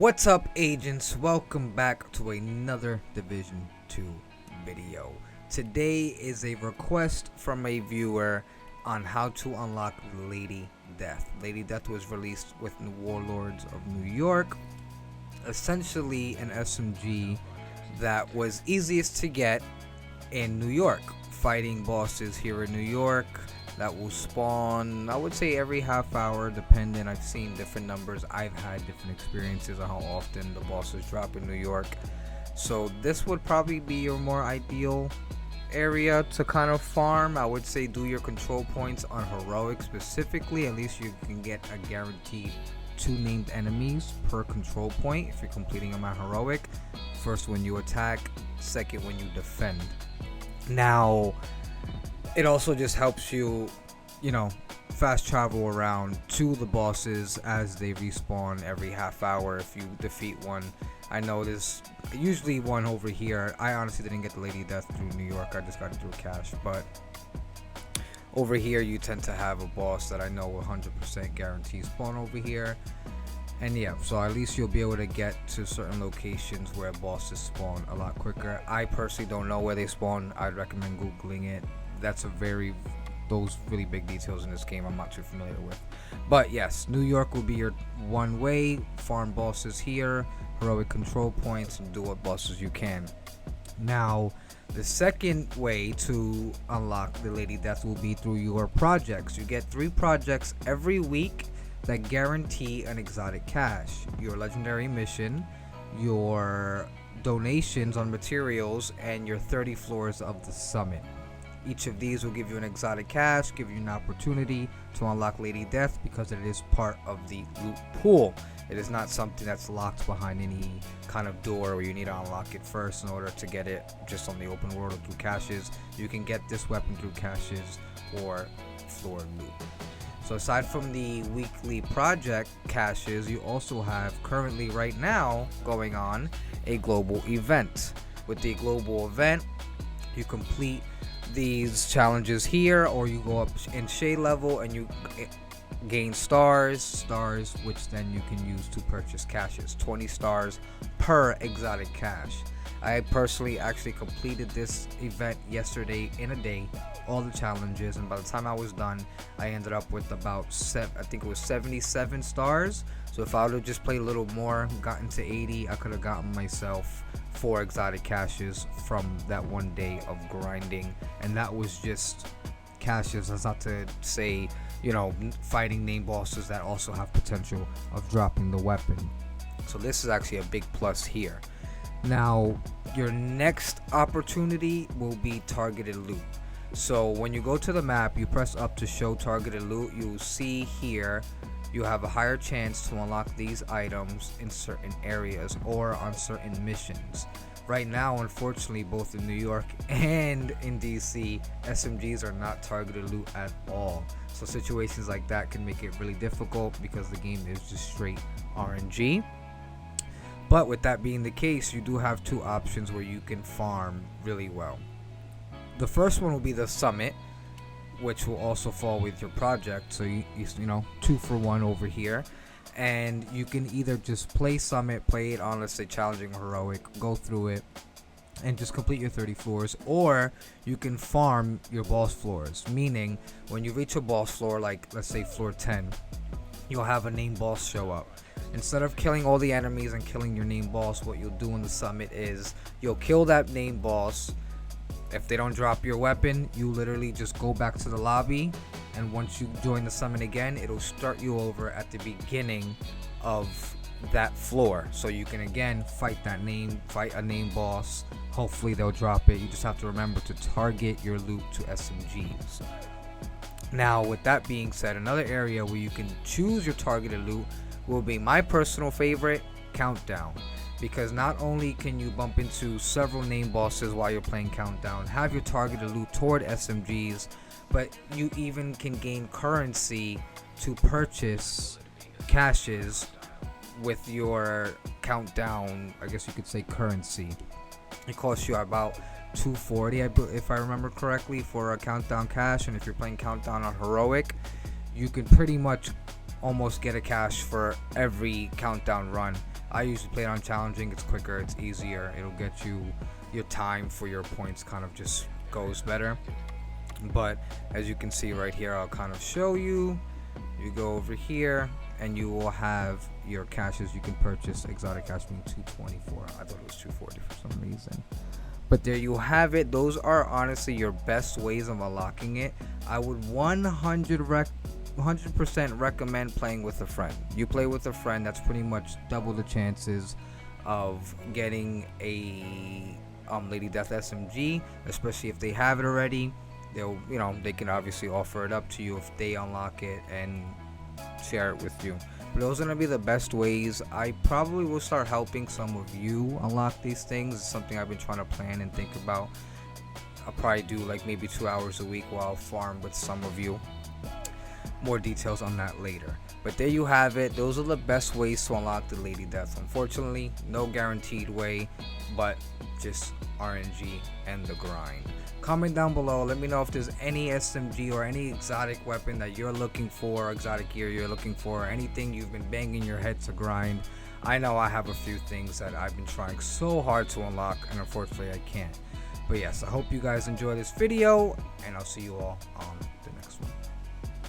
What's up, agents? Welcome back to another Division 2 video. Today is a request from a viewer on how to unlock Lady Death. Lady Death was released with the Warlords of New York. Essentially an SMG that was easiest to get in New York. Fighting bosses here in New York that will spawn, I would say, every half hour, depending. I've seen different numbers. I've had different experiences on how often the bosses drop in New York. So this would probably be your more ideal area to kind of farm. I would say do your control points on heroic specifically. At least you can get a guaranteed 2 named enemies per control point if you're completing them at heroic. First when you attack, second when you defend. Now it also just helps you, fast travel around to the bosses as they respawn every half hour if you defeat one. I noticed usually one over here. I honestly didn't get the Lady Death through New York. I just got it through cash. But over here you tend to have a boss that I know 100% guarantee spawn over here. And yeah, so at least you'll be able to get to certain locations where bosses spawn a lot quicker. I personally don't know where they spawn. I'd recommend Googling it. That's those really big details in this game I'm not too familiar with. But yes, New York will be your one way. Farm bosses here, heroic control points, and do what bosses you can. Now, the second way to unlock the Lady Death will be through your projects. You get 3 projects every week that guarantee an exotic cache. Your legendary mission, your donations on materials, and your 30 floors of the summit. Each of these will give you an exotic cache, give you an opportunity to unlock Lady Death because it is part of the loot pool. It is not something that's locked behind any kind of door where you need to unlock it first in order to get it just on the open world or through caches. You can get this weapon through caches or floor loot. So aside from the weekly project caches, you also have currently right now going on a global event. With the global event, you complete these challenges here, or you go up in shade level and you gain stars which then you can use to purchase caches. 20 stars per exotic cache. I personally actually completed this event yesterday in a day, all the challenges, and by the time I was done I ended up with about I think it was 77 stars. So if I would have just played a little more, gotten to 80, I could have gotten myself 4 exotic caches from that one day of grinding. And that was just caches. That's not to say, fighting name bosses that also have potential of dropping the weapon. So this is actually a big plus here. Now, your next opportunity will be targeted loot. So when you go to the map, you press up to show targeted loot. You'll see here you have a higher chance to unlock these items in certain areas or on certain missions. Right now, unfortunately, both in New York and in DC, SMGs are not targeted loot at all. So situations like that can make it really difficult because the game is just straight RNG. But with that being the case, you do have 2 options where you can farm really well. The first one will be the summit, which will also fall with your project. So you 2 for 1 over here. And you can either just play summit, play it on, let's say, challenging or heroic, go through it and just complete your 30 floors, or you can farm your boss floors, meaning when you reach a boss floor, like let's say floor 10, you'll have a named boss show up. Instead of killing all the enemies and killing your named boss, what you'll do in the summit is you'll kill that named boss. If they don't drop your weapon, you literally just go back to the lobby, and once you join the summit again, it'll start you over at the beginning of that floor. So you can again fight a name boss. Hopefully they'll drop it. You just have to remember to target your loot to SMGs. Now, with that being said, another area where you can choose your targeted loot will be my personal favorite, Countdown. Because not only can you bump into several name bosses while you're playing Countdown, have your targeted loot toward SMGs, but you even can gain currency to purchase caches with your Countdown, I guess you could say, currency. It costs you about $240, if I remember correctly, for a Countdown cache. And if you're playing Countdown on heroic, you can pretty much almost get a cache for every Countdown run. I usually play it on challenging. It's quicker, it's easier, it'll get you your time for your points kind of just goes better. But as you can see right here, I'll kind of show you. You go over here and you will have your caches. You can purchase exotic cache being 224. I thought it was 240 for some reason. But there you have it. Those are honestly your best ways of unlocking it. I would 100% recommend playing with a friend. You play with a friend, that's pretty much double the chances of getting a Lady Death SMG, especially if they have it already. They can obviously offer it up to you if they unlock it and share it with you. But those are gonna be the best ways. I probably will start helping some of you unlock these things. It's something I've been trying to plan and think about. I'll probably do like maybe 2 hours a week while I'll farm with some of you. More details on that later. But there you have it. Those are the best ways to unlock the Lady Death. Unfortunately, no guaranteed way, but just RNG and the grind. Comment down below. Let me know if there's any SMG or any exotic weapon that you're looking for, exotic gear you're looking for, anything you've been banging your head to grind. I know I have a few things that I've been trying so hard to unlock, and unfortunately I can't. But yes, I hope you guys enjoy this video, and I'll see you all on